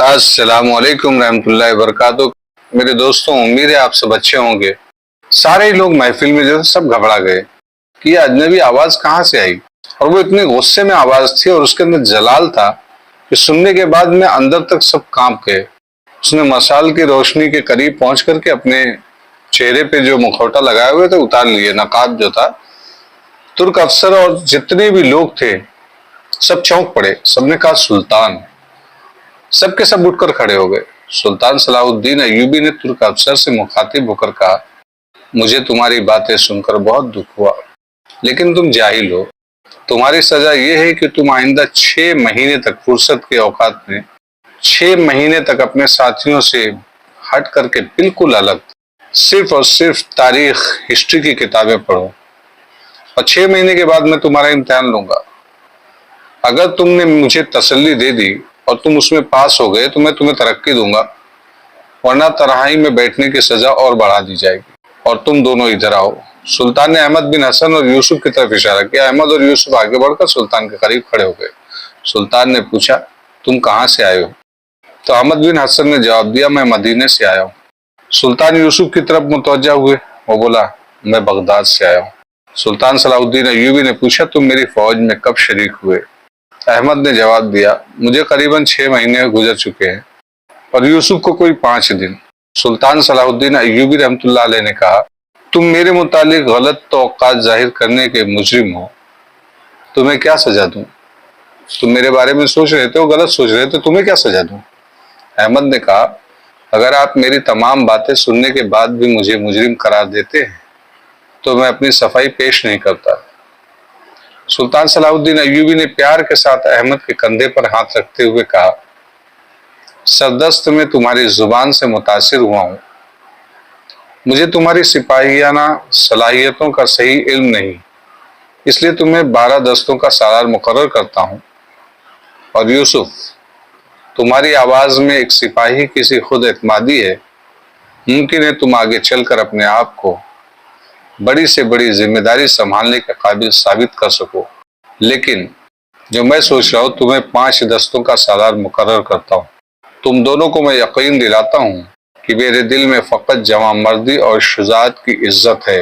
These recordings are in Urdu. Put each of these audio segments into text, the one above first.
السلام علیکم رحمۃ اللہ وبرکاتہ۔ میرے دوستوں، امید ہے آپ سب اچھے ہوں گے۔ سارے لوگ محفل میں جو سب گھبرا گئے کہ یہ اجنبی آواز کہاں سے آئی، اور وہ اتنے غصے میں آواز تھی اور اس کے اندر جلال تھا کہ سننے کے بعد میں اندر تک سب کانپ گئے۔ اس نے مشال کی روشنی کے قریب پہنچ کر کے اپنے چہرے پہ جو مکھوٹا لگائے ہوئے تھے اتار لیے، نقاب جو تھا۔ ترک افسر اور جتنے بھی لوگ تھے سب چونک پڑے، سب نے کہا سلطان۔ سب کے سب اٹھ کر کھڑے ہو گئے۔ سلطان صلاح الدین ایوبی نے ترک افسر سے مخاطب ہو کر کہا، مجھے تمہاری باتیں سن کر بہت دکھ ہوا، لیکن تم جاہل ہو۔ تمہاری سزا یہ ہے کہ تم آئندہ 6 مہینے تک فرصت کے اوقات میں 6 مہینے تک اپنے ساتھیوں سے ہٹ کر کے بالکل الگ صرف اور صرف تاریخ، ہسٹری کی کتابیں پڑھو، اور 6 مہینے کے بعد میں تمہارا امتحان لوں گا۔ اگر تم نے مجھے تسلی دے دی اور تم اس میں پاس ہو گئے تو میں تمہیں ترقی دوں گا، ورنہ تنہائی میں بیٹھنے کی سزا اور بڑھا دی جائے گی، اور تم دونوں ادھر آؤ۔ سلطان نے احمد بن حسن اور یوسف کی طرف اشارہ کیا۔ احمد اور یوسف آگے بڑھ کر سلطان کے قریب کھڑے ہو گئے۔ سلطان نے پوچھا، تم کہاں سے آئے ہو؟ تو احمد بن حسن نے جواب دیا، میں مدینے سے آیا ہوں۔ سلطان یوسف کی طرف متوجہ ہوئے، وہ بولا، میں بغداد سے آیا ہوں۔ سلطان صلاح الدین ایوبی نے پوچھا، تم میری فوج میں کب شریک ہوئے؟ احمد نے جواب دیا، مجھے قریباً 6 مہینے گزر چکے ہیں، اور یوسف کو کوئی 5 دن۔ سلطان صلاح الدین ایوبی رحمۃ اللہ علیہ نے کہا، تم میرے متعلق غلط توقعات ظاہر کرنے کے مجرم ہو، تمہیں کیا سزا دوں؟ تم میرے بارے میں سوچ رہے تھے، غلط سوچ رہے تھے، تمہیں کیا سزا دوں؟ احمد نے کہا، اگر آپ میری تمام باتیں سننے کے بعد بھی مجھے مجرم قرار دیتے ہیں تو میں اپنی صفائی پیش نہیں کرتا۔ سلطان صلاح الدین ایوبی نے پیار کے ساتھ احمد کے کندھے پر ہاتھ رکھتے ہوئے کہا، سردست میں تمہاری زبان سے متاثر ہوا ہوں۔ مجھے تمہاری سپاہیانہ صلاحیتوں کا صحیح علم نہیں، اس لیے تمہیں 12 دستوں کا سالار مقرر کرتا ہوں۔ اور یوسف، تمہاری آواز میں ایک سپاہی کی سی خود اعتمادی ہے، ممکن ہے تم آگے چل کر اپنے آپ کو بڑی سے بڑی ذمہ داری سنبھالنے کے قابل ثابت کر سکو، لیکن جو میں سوچ رہا ہوں تمہیں 5 دستوں کا سالار مقرر کرتا ہوں۔ تم دونوں کو میں یقین دلاتا ہوں کہ میرے دل میں فقط جواں مردی اور شجاعت کی عزت ہے،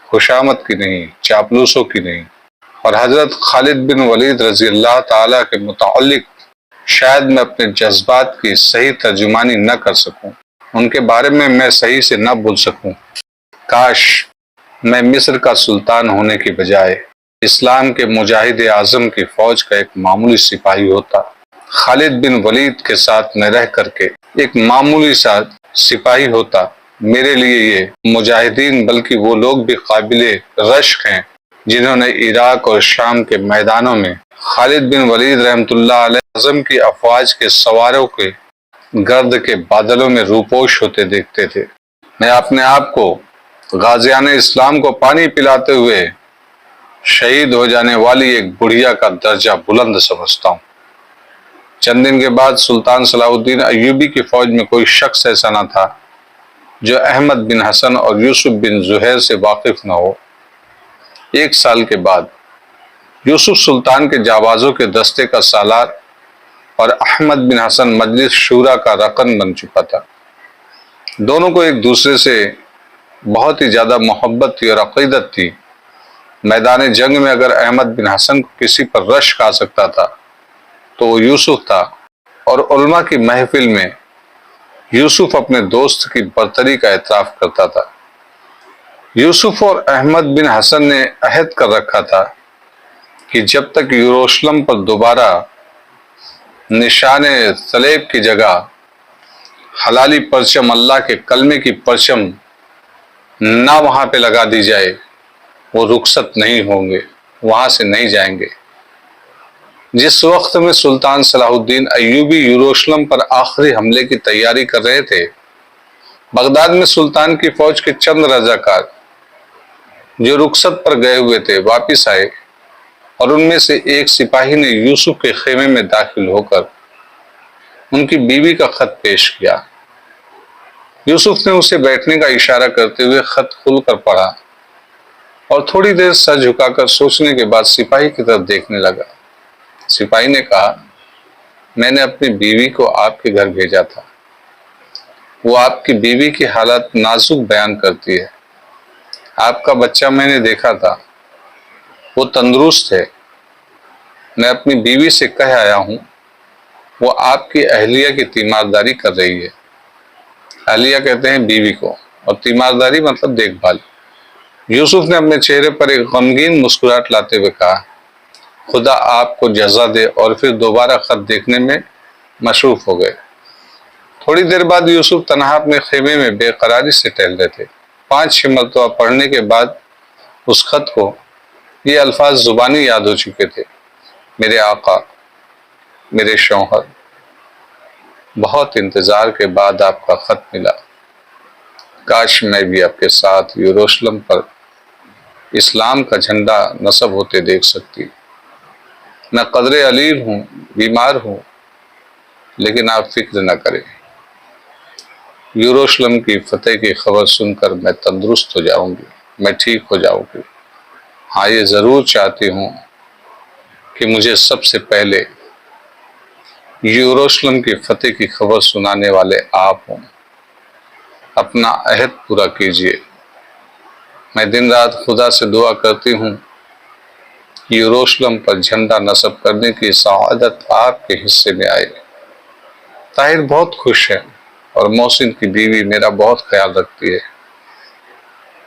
خوشامد کی نہیں، چاپلوسوں کی نہیں۔ اور حضرت خالد بن ولید رضی اللہ تعالیٰ کے متعلق شاید میں اپنے جذبات کی صحیح ترجمانی نہ کر سکوں، ان کے بارے میں صحیح سے نہ بول سکوں۔ کاش میں مصر کا سلطان ہونے کی بجائے اسلام کے مجاہد اعظم کی فوج کا ایک معمولی سپاہی ہوتا۔ خالد بن ولید کے ساتھ میں رہ کر کے ایک معمولی سا سپاہی ہوتا۔ میرے لیے یہ مجاہدین بلکہ وہ لوگ بھی قابل رشک ہیں جنہوں نے عراق اور شام کے میدانوں میں خالد بن ولید رحمۃ اللہ علیہ اعظم کی افواج کے سواروں کے گرد کے بادلوں میں روپوش ہوتے دیکھتے تھے۔ میں اپنے آپ کو غازیان اسلام کو پانی پلاتے ہوئے شہید ہو جانے والی ایک بڑھیا کا درجہ بلند سمجھتا ہوں۔ چند دن کے بعد سلطان صلاح الدین ایوبی کی فوج میں کوئی شخص ایسا نہ تھا جو احمد بن حسن اور یوسف بن زہیر سے واقف نہ ہو۔ 1 سال کے بعد یوسف سلطان کے جاوازوں کے دستے کا سالار اور احمد بن حسن مجلس شورا کا رکن بن چکا تھا۔ دونوں کو ایک دوسرے سے بہت ہی زیادہ محبت تھی اور عقیدت تھی۔ میدان جنگ میں اگر احمد بن حسن کو کسی پر رشک آ سکتا تھا تو وہ یوسف تھا، اور علماء کی محفل میں یوسف اپنے دوست کی برتری کا اعتراف کرتا تھا۔ یوسف اور احمد بن حسن نے عہد کر رکھا تھا کہ جب تک یروشلم پر دوبارہ نشان صلیب کی جگہ حلالی پرچم، اللہ کے کلمے کی پرچم نہ وہاں پہ لگا دی جائے، وہ رخصت نہیں ہوں گے، وہاں سے نہیں جائیں گے۔ جس وقت میں سلطان صلاح الدین ایوبی یروشلم پر آخری حملے کی تیاری کر رہے تھے، بغداد میں سلطان کی فوج کے چند رضاکار جو رخصت پر گئے ہوئے تھے واپس آئے، اور ان میں سے ایک سپاہی نے یوسف کے خیمے میں داخل ہو کر ان کی بیوی کا خط پیش کیا۔ یوسف نے اسے بیٹھنے کا اشارہ کرتے ہوئے خط کھول کر پڑھا، اور تھوڑی دیر سر جھکا کر سوچنے کے بعد سپاہی کی طرف دیکھنے لگا۔ سپاہی نے کہا، میں نے اپنی بیوی کو آپ کے گھر بھیجا تھا۔ وہ آپ کی بیوی کی حالت نازک بیان کرتی ہے۔ آپ کا بچہ میں نے دیکھا تھا، وہ تندرست ہے۔ میں اپنی بیوی سے کہہ آیا ہوں، وہ آپ کی اہلیہ کی تیمارداری کر رہی ہے۔ اہلیہ کہتے ہیں بیوی کو، اور تیمارداری مطلب دیکھ بھال۔ یوسف نے اپنے چہرے پر ایک غمگین مسکراہٹ لاتے ہوئے کہا، خدا آپ کو جزا دے، اور پھر دوبارہ خط دیکھنے میں مصروف ہو گئے۔ تھوڑی دیر بعد یوسف تنہا اپنے خیمے میں بے قراری سے ٹہل رہے تھے۔ 5-6 مرتبہ پڑھنے کے بعد اس خط کو یہ الفاظ زبانی یاد ہو چکے تھے، میرے آقا، میرے شوہر، بہت انتظار کے بعد آپ کا خط ملا۔ کاش میں بھی آپ کے ساتھ یروشلم پر اسلام کا جھنڈا نصب ہوتے دیکھ سکتی۔ میں قدرے علیل ہوں، بیمار ہوں، لیکن آپ فکر نہ کریں، یروشلم کی فتح کی خبر سن کر میں تندرست ہو جاؤں گی، میں ٹھیک ہو جاؤں گی۔ ہاں، یہ ضرور چاہتی ہوں کہ مجھے سب سے پہلے یروشلم کی فتح کی خبر سنانے والے آپ ہوں۔ اپنا عہد پورا کیجیے۔ میں دن رات خدا سے دعا کرتی ہوں کہ یروشلم پر جھنڈا نصب کرنے کی سعادت آپ کے حصے میں آئے۔ طاہر بہت خوش ہے، اور محسن کی بیوی میرا بہت خیال رکھتی ہے۔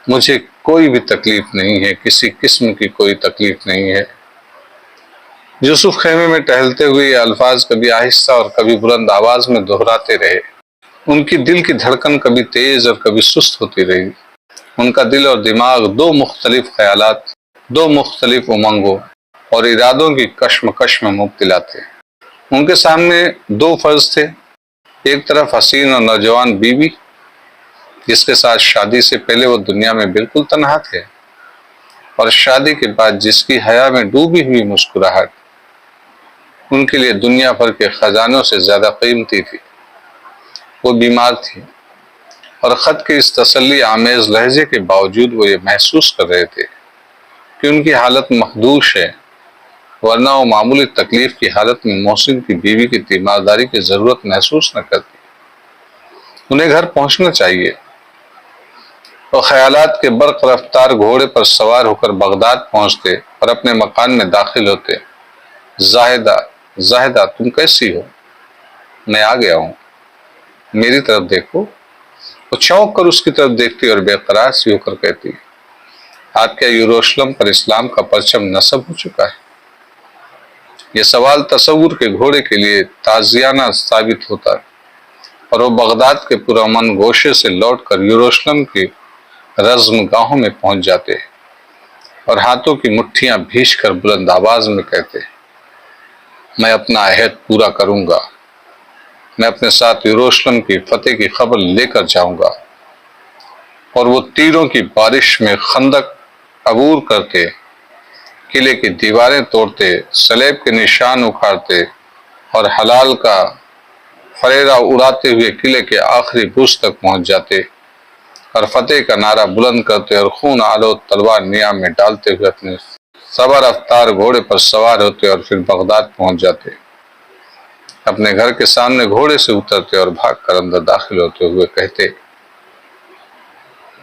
مجھے کوئی بھی تکلیف نہیں ہے، کسی قسم کی کوئی تکلیف نہیں ہے۔ یوسف خیمے میں ٹہلتے ہوئے یہ الفاظ کبھی آہستہ اور کبھی بلند آواز میں دہراتے رہے۔ ان کی دل کی دھڑکن کبھی تیز اور کبھی سست ہوتی رہی۔ ان کا دل اور دماغ دو مختلف خیالات، دو مختلف امنگوں اور ارادوں کی کشمکش میں مبتلا تھے۔ ان کے سامنے دو فرض تھے، ایک طرف حسین اور نوجوان بیوی جس کے ساتھ شادی سے پہلے وہ دنیا میں بالکل تنہا تھے، اور شادی کے بعد جس کی حیا میں ڈوبی ہوئی مسکراہٹ ان کے لیے دنیا بھر کے خزانوں سے زیادہ قیمتی تھی۔ وہ بیمار تھی، اور خط کے اس تسلی آمیز لہجے کے باوجود وہ یہ محسوس کر رہے تھے کہ ان کی حالت مخدوش ہے، ورنہ وہ معمولی تکلیف کی حالت میں محسن کی بیوی کی تیمارداری کی ضرورت محسوس نہ کرتی۔ انہیں گھر پہنچنا چاہیے۔ وہ خیالات کے برق رفتار گھوڑے پر سوار ہو کر بغداد پہنچتے اور اپنے مکان میں داخل ہوتے۔ زاہدہ، زاہدہ تم کیسی ہو؟ میں آ گیا ہوں، میری طرف دیکھو۔ وہ چونک کر اس کی طرف دیکھتی اور بے قرار سی ہو کر کہتی، آپ کیا یروشلم پر اسلام کا پرچم نصب ہو چکا ہے؟ یہ سوال تصور کے گھوڑے کے لیے تعزیانہ ثابت ہوتا، اور وہ بغداد کے پرامن گوشے سے لوٹ کر یروشلم کی رزم گاہوں میں پہنچ جاتے اور ہاتھوں کی مٹھیاں بھیج کر بلند آواز میں کہتے، میں اپنا عہد پورا کروں گا، میں اپنے ساتھ یروشلم کی فتح کی خبر لے کر جاؤں گا۔ اور وہ تیروں کی بارش میں خندق عبور کرتے، قلعے کی دیواریں توڑتے، صلیب کے نشان اکھاڑتے اور حلال کا فریرہ اڑاتے ہوئے قلعے کے آخری برج تک پہنچ جاتے، اور فتح کا نعرہ بلند کرتے اور خون آلود تلوار نیام میں ڈالتے ہوئے اپنے سوار افطار گھوڑے پر سوار ہوتے اور پھر بغداد پہنچ جاتے۔ اپنے گھر کے سامنے گھوڑے سے اترتے اور بھاگ کر اندر داخل ہوتے ہوئے کہتے،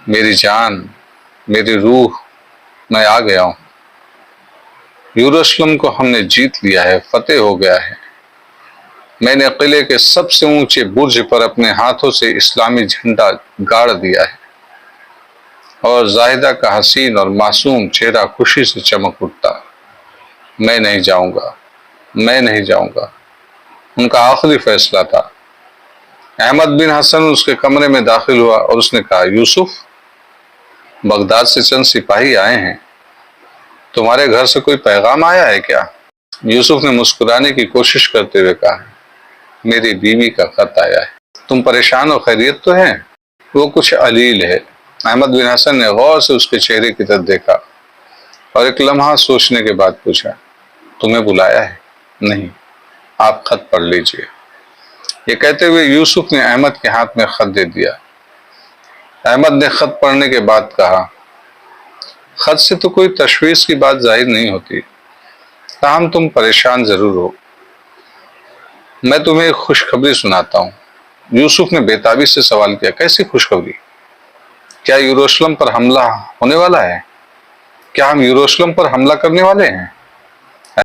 میری جان، میری روح، میں آ گیا ہوں۔ یروشلم کو ہم نے جیت لیا ہے، فتح ہو گیا ہے۔ میں نے قلعے کے سب سے اونچے برج پر اپنے ہاتھوں سے اسلامی جھنڈا گاڑ دیا ہے، اور زاہدہ کا حسین اور معصوم چہرہ خوشی سے چمک اٹھتا۔ میں نہیں جاؤں گا، میں نہیں جاؤں گا۔ ان کا آخری فیصلہ تھا۔ احمد بن حسن اس کے کمرے میں داخل ہوا اور اس نے کہا، یوسف، بغداد سے چند سپاہی آئے ہیں، تمہارے گھر سے کوئی پیغام آیا ہے کیا؟ یوسف نے مسکرانے کی کوشش کرتے ہوئے کہا، میری بیوی کا خط آیا ہے۔ تم پریشان و خیریت تو ہیں؟ وہ کچھ علیل ہے۔ احمد بن حسن نے غور سے اس کے چہرے کی طرف دیکھا اور ایک لمحہ سوچنے کے بعد پوچھا، تمہیں بلایا ہے؟ نہیں، آپ خط پڑھ لیجئے۔ یہ کہتے ہوئے یوسف نے احمد کے ہاتھ میں خط دے دیا۔ احمد نے خط پڑھنے کے بعد کہا، خط سے تو کوئی تشویش کی بات ظاہر نہیں ہوتی، تاہم تم پریشان ضرور ہو۔ میں تمہیں ایک خوشخبری سناتا ہوں. یوسف نے بےتابی سے سوال کیا. کیسی خوشخبری؟ کیا یروشلم پر حملہ ہونے والا ہے؟ کیا ہم یروشلم پر حملہ کرنے والے ہیں؟